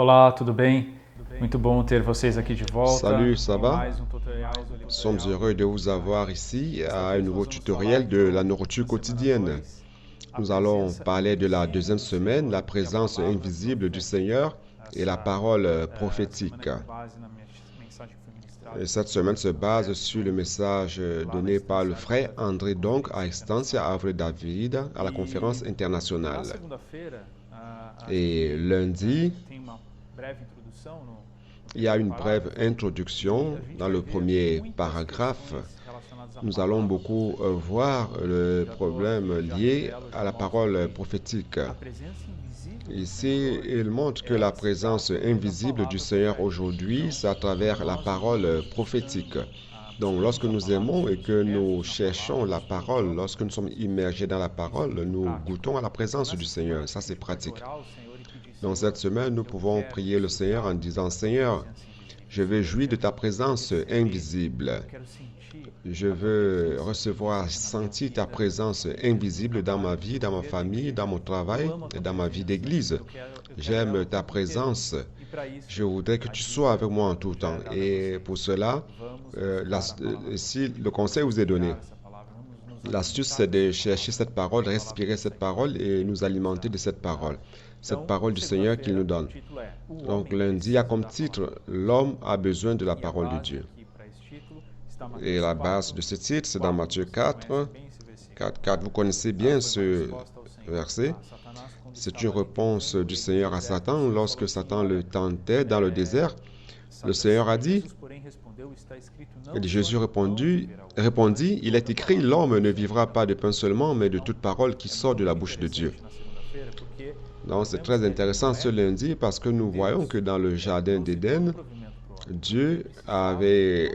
Olá, tudo bem? Muito bom ter vocês aqui de volta Salut, ça em va? mais um tutorial Nous sommes heureux de vous avoir ici à un nouveau tutoriel de la nourriture quotidienne. Nous allons parler de la deuxième semaine, la présence invisible du Seigneur et la parole prophétique. Et cette semaine se base sur le message donné par le frère André donc à Estancia Ave David à la conférence internationale. Et lundi, il y a une brève introduction dans le premier paragraphe. Nous allons beaucoup voir le problème lié à la parole prophétique. Ici, il montre que la présence invisible du Seigneur aujourd'hui, c'est à travers la parole prophétique. Donc, lorsque nous aimons et que nous cherchons la parole, lorsque nous sommes immergés dans la parole, nous goûtons à la présence du Seigneur. Ça, c'est pratique. Dans cette semaine, nous pouvons prier le Seigneur en disant, Seigneur, je veux jouir de ta présence invisible. Je veux recevoir, sentir ta présence invisible dans ma vie, dans ma famille, dans mon travail et dans ma vie d'église. J'aime ta présence. Je voudrais que tu sois avec moi en tout temps. Et pour cela, si le conseil vous est donné, l'astuce, c'est de chercher cette parole, respirer cette parole et nous alimenter de cette parole du Seigneur qu'il nous donne. Donc lundi, il y a comme titre, l'homme a besoin de la parole de Dieu. Et la base de ce titre, c'est dans Matthieu 4, 4. Vous connaissez bien ce verset. C'est une réponse du Seigneur à Satan lorsque Satan le tentait dans le désert. Le Seigneur a dit, et Jésus répondit, il est écrit, l'homme ne vivra pas de pain seulement, mais de toute parole qui sort de la bouche de Dieu. Donc c'est très intéressant ce lundi parce que nous voyons que dans le jardin d'Éden, Dieu avait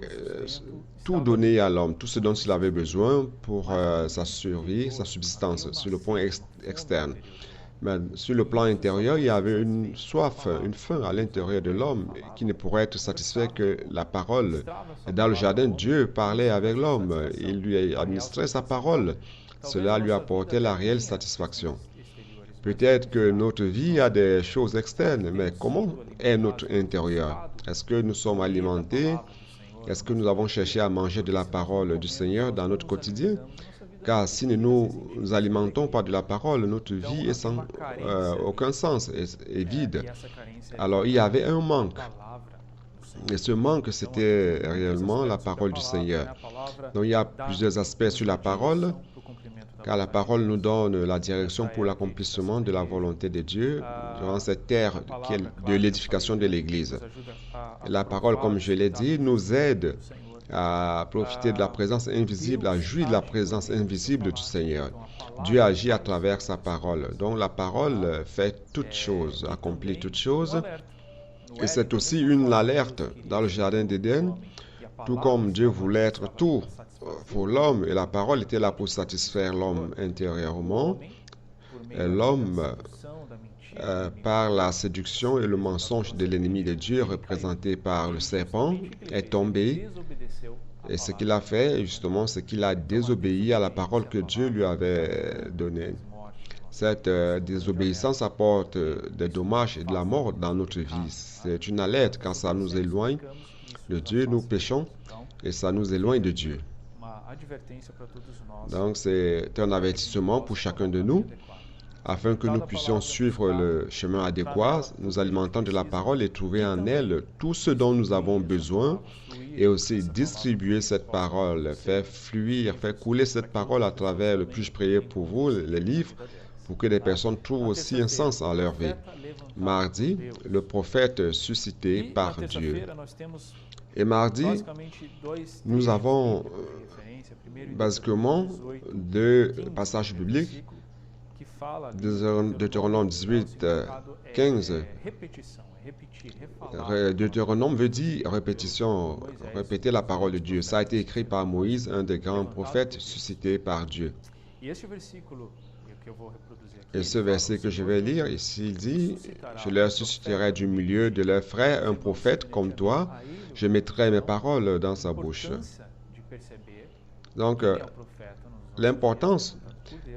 tout donné à l'homme, tout ce dont il avait besoin pour sa survie, sa subsistance, sur le point externe. Mais sur le plan intérieur, il y avait une soif, une faim à l'intérieur de l'homme qui ne pourrait être satisfait que la parole. Et dans le jardin, Dieu parlait avec l'homme, il lui administrait sa parole. Cela lui apportait la réelle satisfaction. Peut-être que notre vie a des choses externes, mais comment est notre intérieur? Est-ce que nous sommes alimentés? Est-ce que nous avons cherché à manger de la parole du Seigneur dans notre quotidien? Car si nous ne nous alimentons pas de la parole, notre vie est sans aucun sens, est vide. Alors il y avait un manque. Et ce manque, c'était réellement la parole du Seigneur. Donc il y a plusieurs aspects sur la parole, car la parole nous donne la direction pour l'accomplissement de la volonté de Dieu durant cette terre qui est de l'édification de l'Église. La parole, comme je l'ai dit, nous aide à profiter de la présence invisible, à jouir de la présence invisible du Seigneur. Dieu agit à travers sa parole. Donc la parole fait toutes choses, accomplit toutes choses. Et c'est aussi une alerte dans le jardin d'Éden, tout comme Dieu voulait être tout pour l'homme, et la parole était là pour satisfaire l'homme intérieurement. Et l'homme, par la séduction et le mensonge de l'ennemi de Dieu, représenté par le serpent, est tombé. Et ce qu'il a fait, justement, c'est qu'il a désobéi à la parole que Dieu lui avait donnée. Cette désobéissance apporte des dommages et de la mort dans notre vie. C'est une alerte quand ça nous éloigne de Dieu, nous péchons et ça nous éloigne de Dieu. Donc c'est un avertissement pour chacun de nous afin que nous puissions suivre le chemin adéquat, nous alimentant de la parole et trouver en elle tout ce dont nous avons besoin et aussi distribuer cette parole, faire fluir, faire couler cette parole à travers le Puis-je prier pour vous, les livres, pour que des personnes trouvent aussi un sens en leur vie. Mardi, le prophète suscité par Dieu. Et mardi, nous avons basiquement deux passages bibliques. Deutéronome 18, 15. Deutéronome veut dire répétition, répéter la parole de Dieu. Ça a été écrit par Moïse, un des grands prophètes suscités par Dieu. Et ce verset que je vais lire ici, il dit, « Je leur susciterai du milieu de leurs frères un prophète comme toi, je mettrai mes paroles dans sa bouche. » Donc, l'importance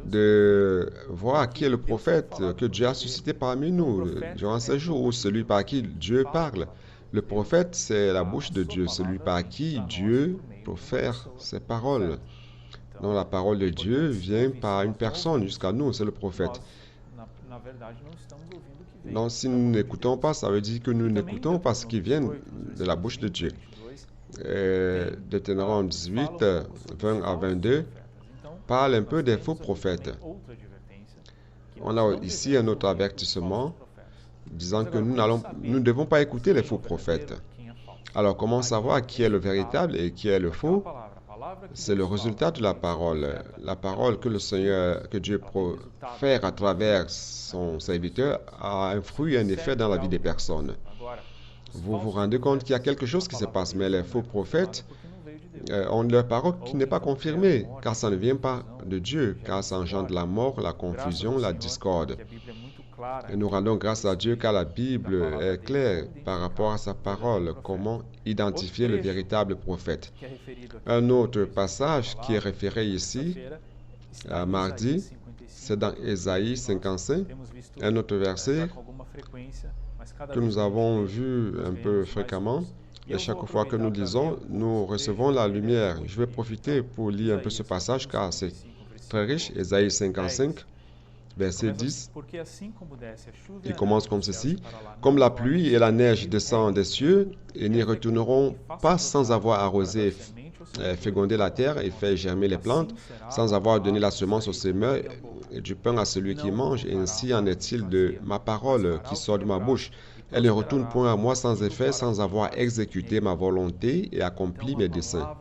de voir qui est le prophète que Dieu a suscité parmi nous durant ces jours, ou celui par qui Dieu parle. Le prophète, c'est la bouche de Dieu, celui par qui Dieu profère ses paroles. Donc la parole de Dieu vient par une personne jusqu'à nous, c'est le prophète. Donc si nous n'écoutons pas, ça veut dire que nous n'écoutons pas ce qui vient de la bouche de Dieu. Deutéronome 18, 20 à 22, parle un peu des faux prophètes. On a ici un autre avertissement disant que nous ne devons pas écouter les faux prophètes. Alors, comment savoir qui est le véritable et qui est le faux? C'est le résultat de la parole. La parole que le Seigneur, que Dieu profère à travers son serviteur a un fruit et un effet dans la vie des personnes. Vous vous rendez compte qu'il y a quelque chose qui se passe, mais les faux prophètes ont leur parole qui n'est pas confirmée, car ça ne vient pas de Dieu, car ça engendre la mort, la confusion, la discorde. Et nous rendons grâce à Dieu car la Bible est claire par rapport à sa parole, comment identifier le véritable prophète. Un autre passage qui est référé ici, à mardi, c'est dans Ésaïe 55, un autre verset que nous avons vu un peu fréquemment. Et chaque fois que nous lisons, nous recevons la lumière. Je vais profiter pour lire un peu ce passage car c'est très riche. Ésaïe 55, verset 10, qui commence comme ceci. « Comme la pluie et la neige descendent des cieux et n'y retourneront pas sans avoir arrosé, fécondé la terre et fait germer les plantes, sans avoir donné la semence au semeur et du pain à celui qui mange. Et ainsi en est-il de ma parole qui sort de ma bouche. Elle ne retourne point à moi sans effet, sans avoir exécuté ma volonté et accompli mes desseins. »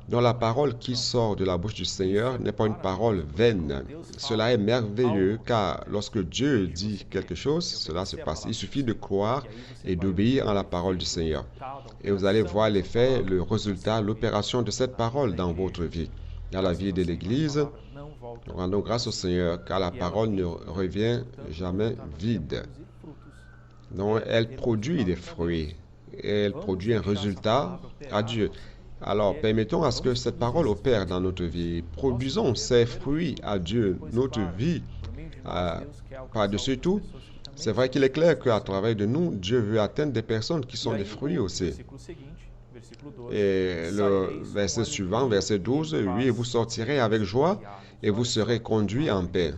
Donc la parole qui sort de la bouche du Seigneur n'est pas une parole vaine. Cela est merveilleux car lorsque Dieu dit quelque chose, cela se passe. Il suffit de croire et d'obéir à la parole du Seigneur. Et vous allez voir l'effet, le résultat, l'opération de cette parole dans votre vie. Dans la vie de l'Église, nous rendons grâce au Seigneur car la parole ne revient jamais vide. Donc elle produit des fruits. Et elle produit un résultat à Dieu. Alors, permettons à ce que cette parole opère dans notre vie. Produisons ces fruits à Dieu, notre vie. Par-dessus tout, c'est vrai qu'il est clair qu'à travers de nous, Dieu veut atteindre des personnes qui sont des fruits aussi. Et le verset suivant, verset 12, « Oui, vous sortirez avec joie et vous serez conduits en paix. »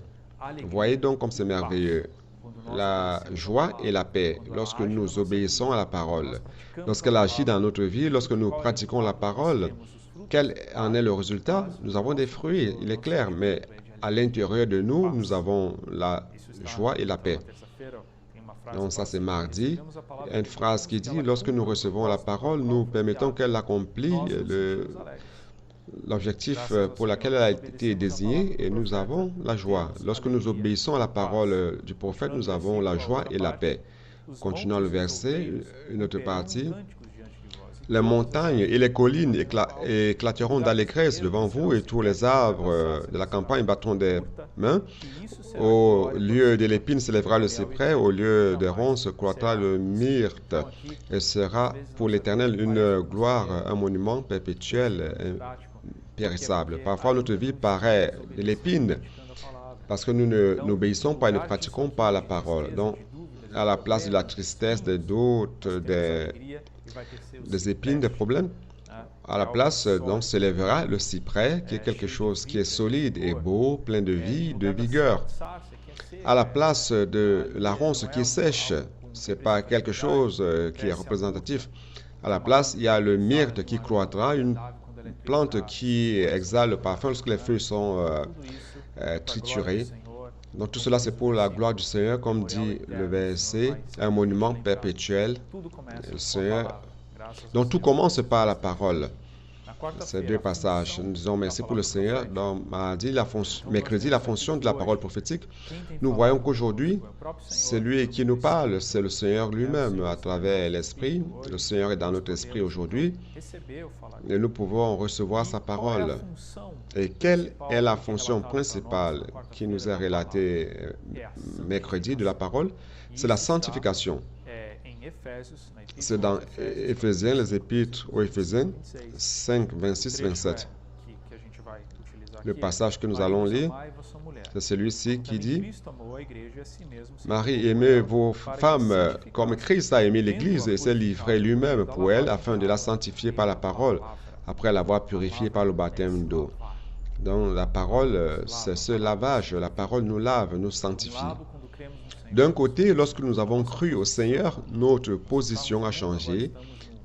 Voyez donc comme c'est merveilleux. La joie et la paix lorsque nous obéissons à la parole. Lorsqu'elle agit dans notre vie, lorsque nous pratiquons la parole, quel en est le résultat? Nous avons des fruits, il est clair, mais à l'intérieur de nous, nous avons la joie et la paix. Donc ça c'est mardi. Il y a une phrase qui dit, lorsque nous recevons la parole, nous permettons qu'elle accomplit l'objectif pour lequel elle a été désignée et nous avons la joie. Lorsque nous obéissons à la parole du prophète, nous avons la joie et la paix. Continuons le verset, une autre partie. Les montagnes et les collines éclateront d'allégresse devant vous et tous les arbres de la campagne battront des mains. Au lieu de l'épine s'élèvera le cyprès, au lieu des ronces croîtra le myrte. Et sera pour l'Éternel une gloire, un monument perpétuel, périssable. Parfois, notre vie paraît de l'épine parce que nous n'obéissons pas et ne pratiquons pas la parole. Donc, à la place de la tristesse, des doutes, des épines, des problèmes, à la place, donc, s'élèvera le cyprès, qui est quelque chose qui est solide et beau, plein de vie, de vigueur. À la place de la ronce qui est sèche, ce n'est pas quelque chose qui est représentatif. À la place, il y a le myrte qui croîtra, une plante qui exhale le parfum lorsque les feuilles sont triturées. Donc tout cela, c'est pour la gloire du Seigneur, comme dit le verset, un monument perpétuel. Le Seigneur. Donc tout commence par la parole. Ces deux passages. Nous disons merci pour le Seigneur. Dans mercredi, la fonction de la parole prophétique, nous voyons qu'aujourd'hui, c'est lui qui nous parle, c'est le Seigneur lui-même à travers l'Esprit. Le Seigneur est dans notre esprit aujourd'hui et nous pouvons recevoir sa parole. Et quelle est la fonction principale qui nous est relatée mercredi de la parole? C'est la sanctification. C'est dans Éphésiens, les épîtres aux Éphésiens 5, 26, 27. Le passage que nous allons lire, c'est celui-ci qui dit « Marie, aimez vos femmes comme Christ a aimé l'Église et s'est livré lui-même pour elle afin de la sanctifier par la parole, après l'avoir purifiée par le baptême d'eau. » Donc la parole, c'est ce lavage. La parole nous lave, nous sanctifie. D'un côté, lorsque nous avons cru au Seigneur, notre position a changé.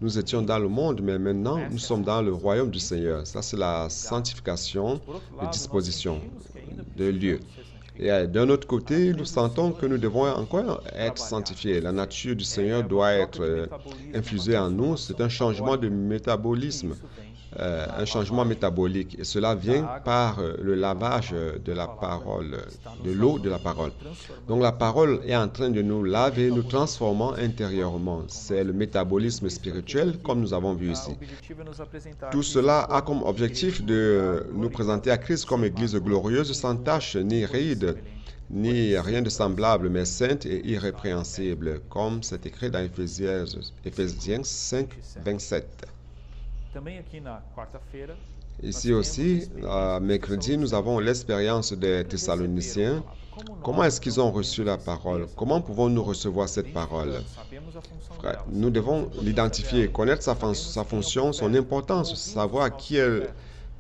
Nous étions dans le monde, mais maintenant, nous sommes dans le royaume du Seigneur. Ça, c'est la sanctification de disposition, de lieu. Et d'un autre côté, nous sentons que nous devons encore être sanctifiés. La nature du Seigneur doit être infusée en nous. C'est un changement de métabolisme, un changement métabolique. Et cela vient par le lavage de la parole, de l'eau de la parole. Donc la parole est en train de nous laver, nous transformant intérieurement. C'est le métabolisme spirituel, comme nous avons vu ici. Tout cela a comme objectif de nous présenter à Christ comme Église glorieuse, sans tache, ni ride, ni rien de semblable, mais sainte et irrépréhensible, comme c'est écrit dans Éphésiens 5, 27. Ici aussi, mercredi, nous avons l'expérience des Thessaloniciens. Comment est-ce qu'ils ont reçu la parole? Comment pouvons-nous recevoir cette parole? Frère, nous devons l'identifier, connaître sa fonction, son importance, savoir qui est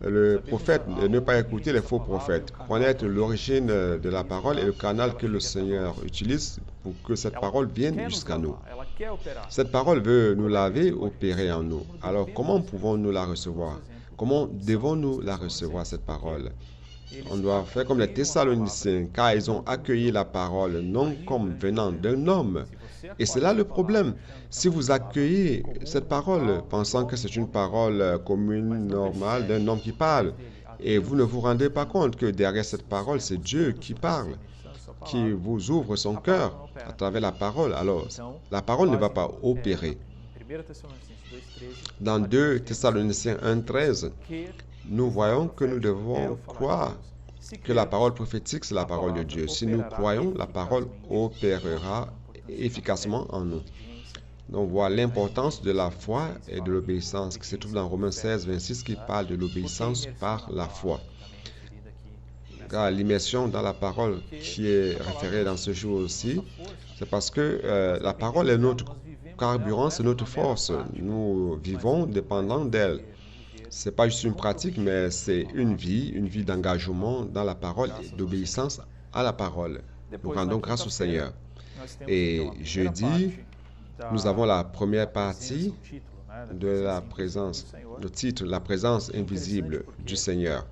le prophète, et ne pas écouter les faux prophètes, connaître l'origine de la parole et le canal que le Seigneur utilise pour que cette parole vienne jusqu'à nous. Cette parole veut nous laver, opérer en nous. Alors, comment pouvons-nous la recevoir? Comment devons-nous la recevoir, cette parole? On doit faire comme les Thessaloniciens, car ils ont accueilli la parole, non comme venant d'un homme. Et c'est là le problème. Si vous accueillez cette parole, pensant que c'est une parole commune, normale, d'un homme qui parle, et vous ne vous rendez pas compte que derrière cette parole, c'est Dieu qui parle, qui vous ouvre son cœur à travers la parole, alors la parole ne va pas opérer. Dans 2 Thessaloniciens 1,13, nous voyons que nous devons croire que la parole prophétique, c'est la parole de Dieu. Si nous croyons, la parole opérera efficacement en nous. Donc, voilà l'importance de la foi et de l'obéissance qui se trouve dans Romains 16, 26, qui parle de l'obéissance par la foi. Car l'immersion dans la parole qui est référée dans ce jour aussi, c'est parce que la parole est notre carburant, c'est notre force. Nous vivons dépendant d'elle. Ce n'est pas juste une pratique, mais c'est une vie d'engagement dans la parole et d'obéissance à la parole. Nous rendons grâce au Seigneur. Et jeudi, nous avons la première partie de la présence, le titre, la présence invisible du Seigneur.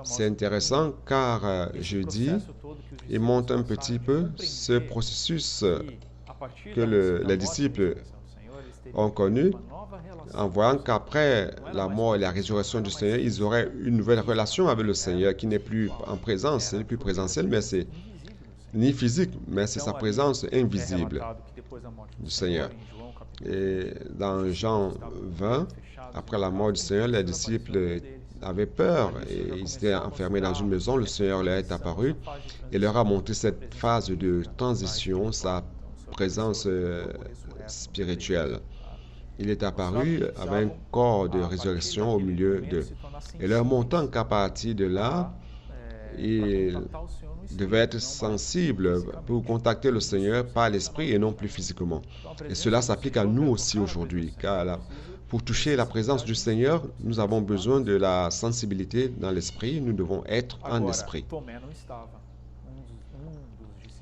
C'est intéressant car jeudi, il montre un petit peu ce processus que les disciples ont connu en voyant qu'après la mort et la résurrection du Seigneur, ils auraient une nouvelle relation avec le Seigneur qui n'est plus en présence, ce n'est plus présentiel, mais c'est ni physique, mais c'est sa présence invisible du Seigneur. Et dans Jean 20, après la mort du Seigneur, les disciples avaient peur et ils étaient enfermés dans une maison. Le Seigneur leur est apparu et leur a montré cette phase de transition, sa présence spirituelle. Il est apparu avec un corps de résurrection au milieu d'eux. Et leur montrant qu'à partir de là, ils devaient être sensibles pour contacter le Seigneur par l'esprit et non plus physiquement. Et cela s'applique à nous aussi aujourd'hui, car pour toucher la présence du Seigneur, nous avons besoin de la sensibilité dans l'esprit, nous devons être en esprit.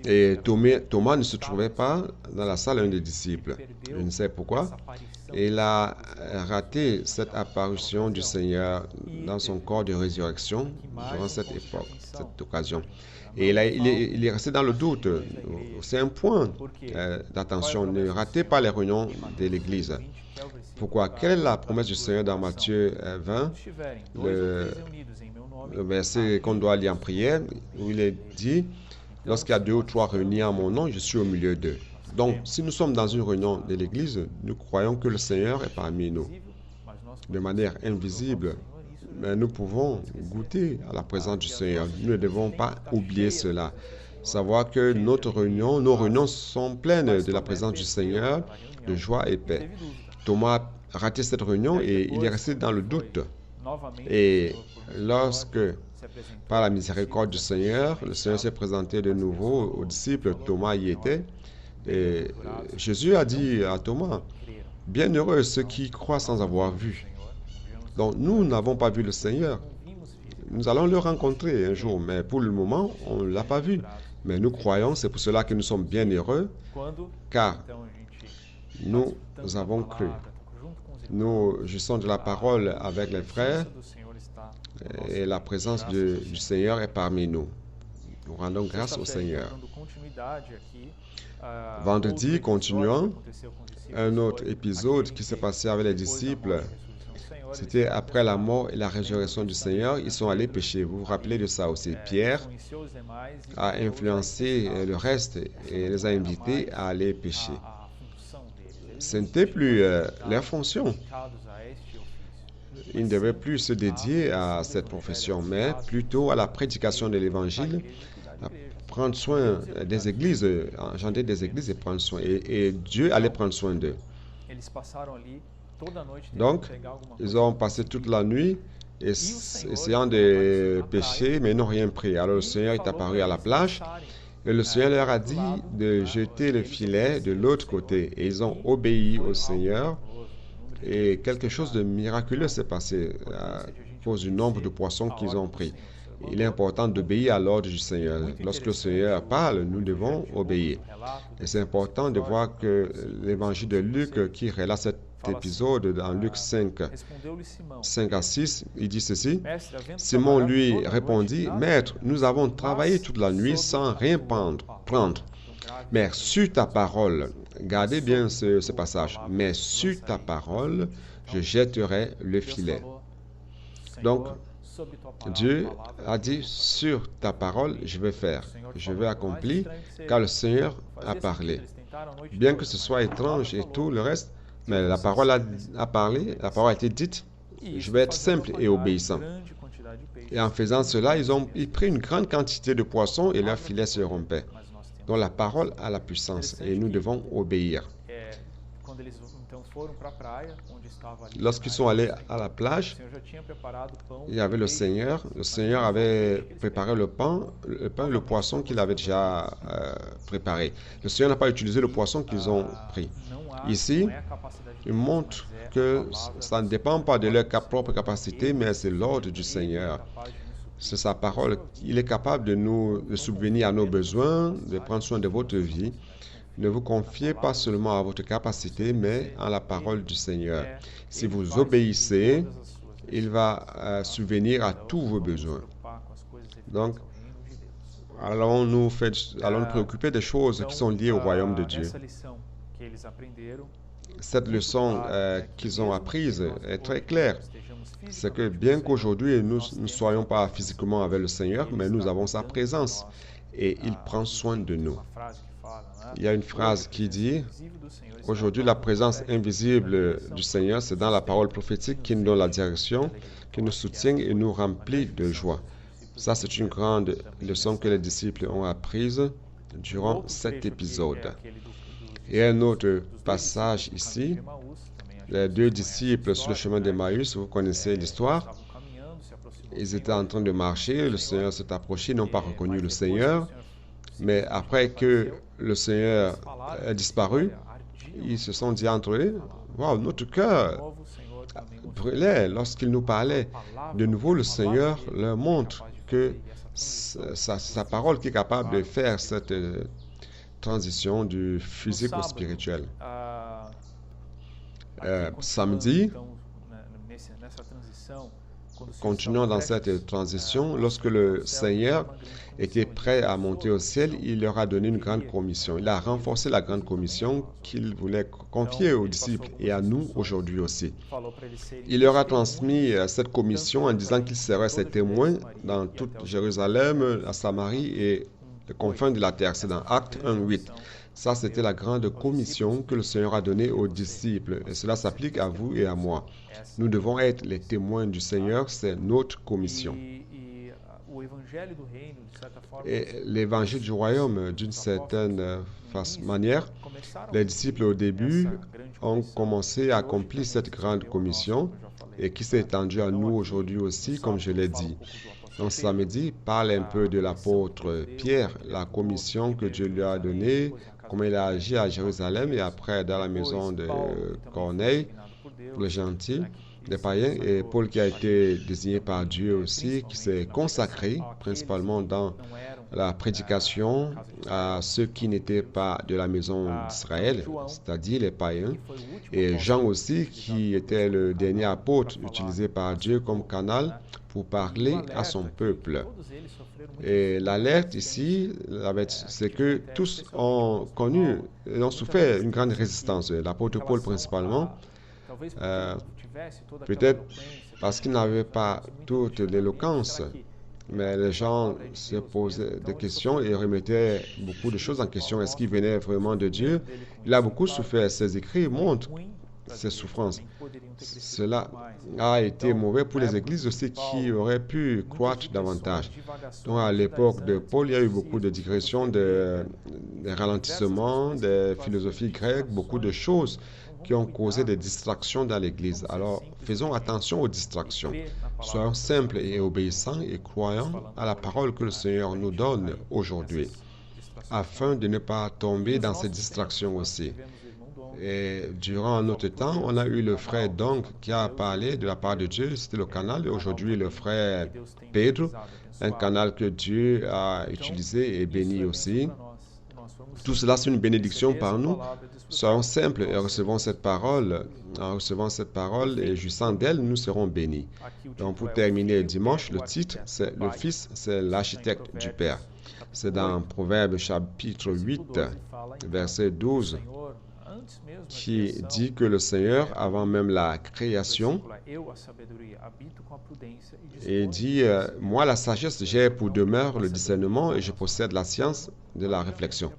Et Thomas ne se trouvait pas dans la salle, un des disciples. Je ne sais pourquoi. Et il a raté cette apparition du Seigneur dans son corps de résurrection durant cette époque, cette occasion. Et il est resté dans le doute. C'est un point d'attention. Ne ratez pas les réunions de l'Église. Pourquoi? Quelle est la promesse du Seigneur dans Matthieu 20, le verset qu'on doit lire en prière, où il est dit: lorsqu'il y a 2 ou 3 réunis en mon nom, je suis au milieu d'eux. Donc, si nous sommes dans une réunion de l'Église, nous croyons que le Seigneur est parmi nous. De manière invisible, mais nous pouvons goûter à la présence du Seigneur. Nous ne devons pas oublier cela. Savoir que nos réunions sont pleines de la présence du Seigneur, de joie et paix. Thomas a raté cette réunion et il est resté dans le doute. Et lorsque, par la miséricorde du Seigneur, le Seigneur s'est présenté de nouveau aux disciples, Thomas y était, et Jésus a dit à Thomas, « Bienheureux ceux qui croient sans avoir vu. » Donc nous n'avons pas vu le Seigneur. Nous allons le rencontrer un jour, mais pour le moment, on ne l'a pas vu. Mais nous croyons, c'est pour cela que nous sommes bien heureux, car nous avons cru. Nous jouissons de la parole avec les frères et la présence du Seigneur est parmi nous. Nous rendons grâce au Seigneur. Vendredi, continuons, un autre épisode qui s'est passé avec les disciples. C'était après la mort et la résurrection du Seigneur, ils sont allés pécher. Vous vous rappelez de ça aussi. Pierre a influencé le reste et les a invités à aller pécher. Ce n'était plus leur fonction. Ils ne devaient plus se dédier à cette profession, mais plutôt à la prédication de l'Évangile, à prendre soin des églises, engendrer des églises et prendre soin. Et Dieu allait prendre soin d'eux. Donc, ils ont passé toute la nuit essayant de pêcher, mais ils n'ont rien pris. Alors le Seigneur est apparu à la plage et le Seigneur leur a dit de jeter le filet de l'autre côté. Et ils ont obéi au Seigneur et quelque chose de miraculeux s'est passé à cause du nombre de poissons qu'ils ont pris. Il est important d'obéir à l'ordre du Seigneur. Lorsque le Seigneur parle, nous devons obéir. Et c'est important de voir que l'évangile de Luc qui relate cet épisode dans Luc 5 à 6, il dit ceci. Simon lui répondit, « Maître, nous avons travaillé toute la nuit sans rien prendre. Mais sur ta parole, gardez bien ce passage, mais sur ta parole, je jetterai le filet. » Donc, Dieu a dit, sur ta parole, je vais faire, je vais accomplir, car le Seigneur a parlé. Bien que ce soit étrange et tout le reste, mais la parole a parlé, la parole a été dite, je vais être simple et obéissant. Et en faisant cela, ils ont pris une grande quantité de poissons et leur filet se rompait. Donc la parole a la puissance et nous devons obéir. Lorsqu'ils sont allés à la plage, il y avait le Seigneur. Le Seigneur avait préparé le pain et le poisson qu'il avait déjà préparé. Le Seigneur n'a pas utilisé le poisson qu'ils ont pris. Ici, il montre que ça ne dépend pas de leur propre capacité, mais c'est l'ordre du Seigneur. C'est sa parole. Il est capable de subvenir à nos besoins, de prendre soin de votre vie. Ne vous confiez pas seulement à votre capacité, mais à la parole du Seigneur. Si vous obéissez, il va subvenir à tous vos besoins. Donc, allons nous préoccuper des choses qui sont liées au royaume de Dieu. Cette leçon qu'ils ont apprise est très claire. C'est que bien qu'aujourd'hui nous ne soyons pas physiquement avec le Seigneur, mais nous avons sa présence et il prend soin de nous. Il y a une phrase qui dit, aujourd'hui la présence invisible du Seigneur, c'est dans la parole prophétique qui nous donne la direction, qui nous soutient et nous remplit de joie. Ça, c'est une grande leçon que les disciples ont apprise durant cet épisode. Et un autre passage ici, les deux disciples sur le chemin d'Emmaüs, vous connaissez l'histoire. Ils étaient en train de marcher, le Seigneur s'est approché, ils n'ont pas reconnu le Seigneur. Mais après que le Seigneur a disparu, ils se sont dit entre eux, « Wow, notre cœur brûlait lorsqu'il nous parlait. » De nouveau, le Seigneur leur montre que sa parole qui est capable de faire cette transition du physique au spirituel. Samedi, continuons dans cette transition. Lorsque le Seigneur était prêt à monter au ciel, il leur a donné une grande commission. Il a renforcé la grande commission qu'il voulait confier aux disciples et à nous aujourd'hui aussi. Il leur a transmis cette commission en disant qu'ils seraient ses témoins dans toute Jérusalem, la Samarie et les confins de la terre. C'est dans Actes 1:8. Ça, c'était la grande commission que le Seigneur a donnée aux disciples. Et cela s'applique à vous et à moi. Nous devons être les témoins du Seigneur. C'est notre commission. Et l'évangile du royaume, d'une certaine manière, les disciples au début ont commencé à accomplir cette grande commission. et qui s'est étendu à nous aujourd'hui aussi, comme je l'ai dit. Donc samedi, parle un peu de l'apôtre Pierre, la commission que Dieu lui a donnée, comment il a agi à Jérusalem et après dans la maison de Corneille, pour les gentils, des païens, et Paul qui a été désigné par Dieu aussi, qui s'est consacré principalement dans la prédication à ceux qui n'étaient pas de la maison d'Israël, c'est-à-dire les païens, et Jean aussi, qui était le dernier apôtre utilisé par Dieu comme canal pour parler à son peuple. Et l'alerte ici, c'est que tous ont connu, ont souffert une grande résistance, l'apôtre Paul principalement, peut-être parce qu'il n'avait pas toute l'éloquence, mais les gens se posaient des questions et remettaient beaucoup de choses en question. Est-ce qu'il venait vraiment de Dieu? Il a beaucoup souffert. Ses écrits montrent ses souffrances. Cela a été mauvais pour les églises aussi qui auraient pu croître davantage. Donc à l'époque de Paul, il y a eu beaucoup de digressions, des ralentissements, des philosophies grecques, beaucoup de choses qui ont causé des distractions dans l'Église. Alors, faisons attention aux distractions. Soyons simples et obéissants et croyants à la parole que le Seigneur nous donne aujourd'hui, afin de ne pas tomber dans ces distractions aussi. Et durant notre temps, on a eu le frère Dong qui a parlé de la part de Dieu, c'était le canal, et aujourd'hui le frère Pedro, un canal que Dieu a utilisé et béni aussi. Tout cela, c'est une bénédiction par nous. Soyons simples et recevons cette parole. En recevant cette parole et jouissant d'elle, nous serons bénis. Donc, pour terminer dimanche, le titre, c'est le Fils, c'est l'architecte du Père. C'est dans Proverbe chapitre 8, verset 12, qui dit que le Seigneur, avant même la création, et dit, moi la sagesse, j'ai pour demeure le discernement et je possède la science de la réflexion.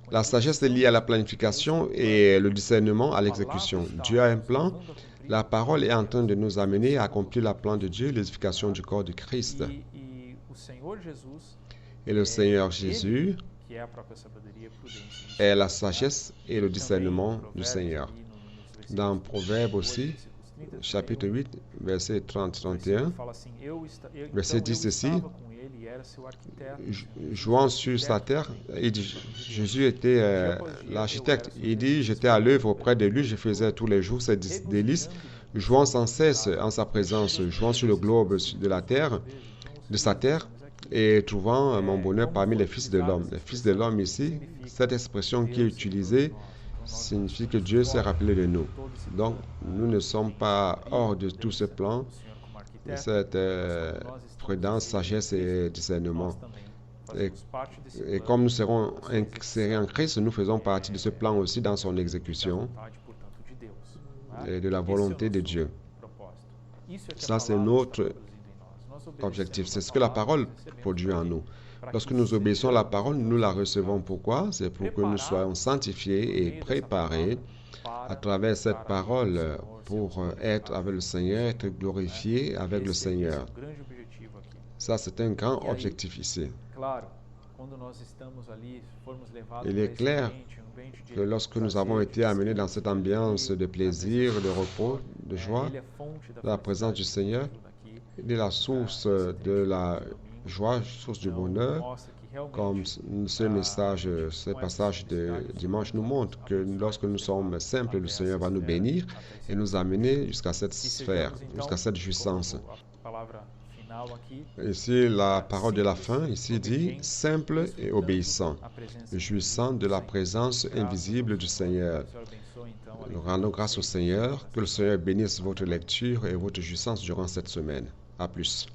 La sagesse est liée à la planification et le discernement à l'exécution. Dieu a un plan. La parole est en train de nous amener à accomplir le plan de Dieu, l'édification du corps de Christ. Et le Seigneur Jésus est la sagesse et le discernement du Seigneur. Dans Proverbe aussi, chapitre 8, verset 30-31, verset 10 ceci, jouant sur sa terre, il dit, Jésus était l'architecte. Il dit, j'étais à l'œuvre auprès de lui, je faisais tous les jours ses délices, jouant sans cesse en sa présence, jouant sur le globe de la terre, de sa terre, et trouvant mon bonheur parmi les fils de l'homme. Les fils de l'homme ici, cette expression qui est utilisée, signifie que Dieu s'est rappelé de nous. Donc, nous ne sommes pas hors de tout ce plan, de cette prudence, sagesse et discernement. Et comme nous serons insérés en Christ, nous faisons partie de ce plan aussi dans son exécution et de la volonté de Dieu. Ça, c'est notre objectif. C'est ce que la parole produit en nous. Lorsque nous obéissons à la parole, nous la recevons. Pourquoi? C'est pour que nous soyons sanctifiés et préparés à travers cette parole pour être avec le Seigneur, être glorifiés avec le Seigneur. Ça, c'est un grand objectif ici. Il est clair que lorsque nous avons été amenés dans cette ambiance de plaisir, de repos, de joie, dans la présence du Seigneur, il est la source de la joie, source du bonheur, comme ce message, ce passage de dimanche nous montre que lorsque nous sommes simples, le Seigneur va nous bénir et nous amener jusqu'à cette sphère, jusqu'à cette jouissance. Ici, la parole de la fin, ici dit, simple et obéissant, jouissant de la présence invisible du Seigneur. Nous rendons grâce au Seigneur, que le Seigneur bénisse votre lecture et votre jouissance durant cette semaine. À plus.